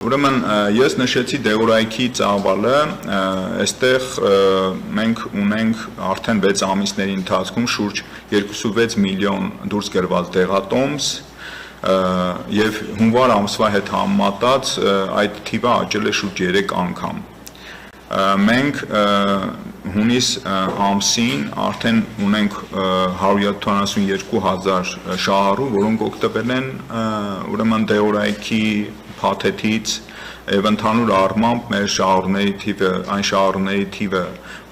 Ուրեմն ես նշեցի դեղորայքի ծավալը, այստեղ մենք ունենք արդեն 6 ամիսների ընթացքում շուրջ 2.6 միլիոն դուրս գրված դեղատոմս եւ հունվար ամսվա հետ համեմատած այդ թիվը աճել է շուրջ 3 անգամ։ Մենք հունիս ամսին արդեն ունենք 172,000 շահառու, որոնք օգտվել են ուրեմն դեղորայքի փաթեթից եւ ընդհանուր առմամբ մեր շահառուների թիվը, այն շահառուների թիվը,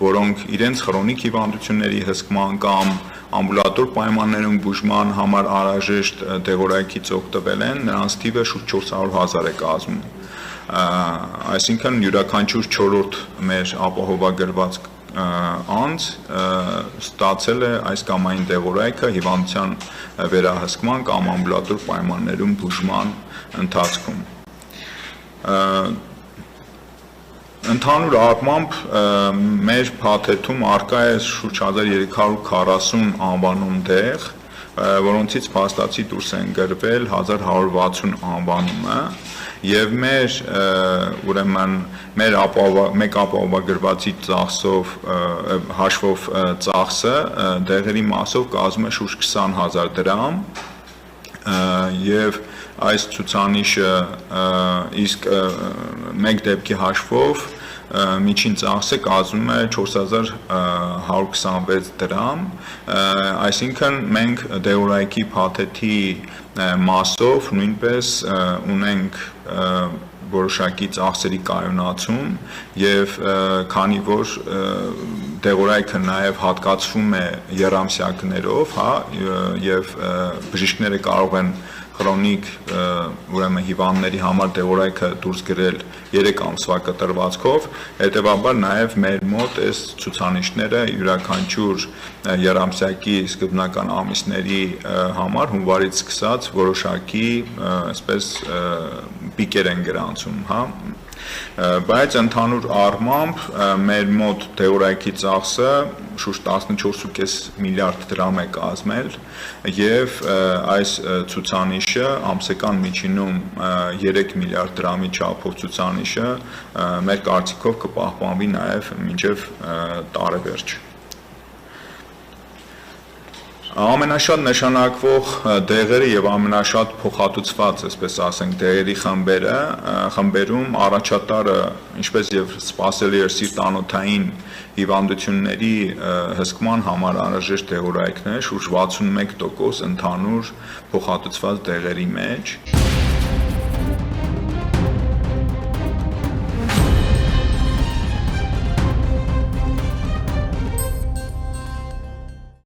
որոնք իրենց քրոնիկ հիվանդությունների հսկման կամ ամբուլատոր պայմաններում բուժման համար անհրաժեշտ դեղորայքից օգտվել են, նրանց թիվը շուրջ 400,000 է կազմում։ Այսինքն յուրաքանչյուր 4-րդ մեր ապահովագրված անձ ստացել է այս կամ այն դեղորայքը հիվանդության վերահսկման կամ ամբուլատոր պայմաններում բուժման ընթացքում։ Ընդհանուր առմամբ մեր փաթեթում առկա է շուրջ 1340 անվանում դեղ, որոնցից փաստացի դուրս են գրվել 1160 անվանումը եւ մեր ուրեմն մեր մեկ ապահովագրվածի ծախսով հաշվով ծախսը դեղերի մասով կազմում է շուրջ 20,000 դրամ եւ այս ցուցանիշը իսկ մեկ դեպքի հաշվով միջին ծախսը կազմում է 4126 դրամ, այսինքն մենք դեղորայքի փաթեթի մասով նույնպես ունենք որոշակի ծախսերի կայունացում եւ քանի որ դեղորայքը նաեւ հատկացվում է եռամսյակներով, հա, եւ բժիշկները կարող են քրոնիկ ուրեմն հիվանդների համար դեղորայքը դուրս գրել 3 ամսվա կտրվածքով, հետեւաբար նաեւ մեր մոտ այս ցուցանիշները յուրաքանչյուր եռամսյակի սկզբնական ամիսների համար հունվարից սկսած որոշակի այսպես պիկեր են գրանցում, հա, բայց ընդհանուր առմամբ մեր մոտ դեղորայքի ծախսը շուրջ 14.5 միլիարդ դրամ է կազմել եւ այս ցուցանիշը ամսական միջինում 3 միլիարդ դրամի չափով ցուցանիշը մեր կարծիքով կպահպանվի նաեւ մինչեւ տարեվերջ։ Ամենաշատ նշանակվող դեղերը եւ ամենաշատ փոխհատուցված, այսպես ասենք, դեղերի խմբերում առաջատարը, ինչպես եւ սպասելի էր սիրտանոթային հիվանդությունների հսկման համար անհրաժեշտ դեղորայքն է, շուրջ 61% ընդհանուր փոխհատուցված դեղերի մեջ։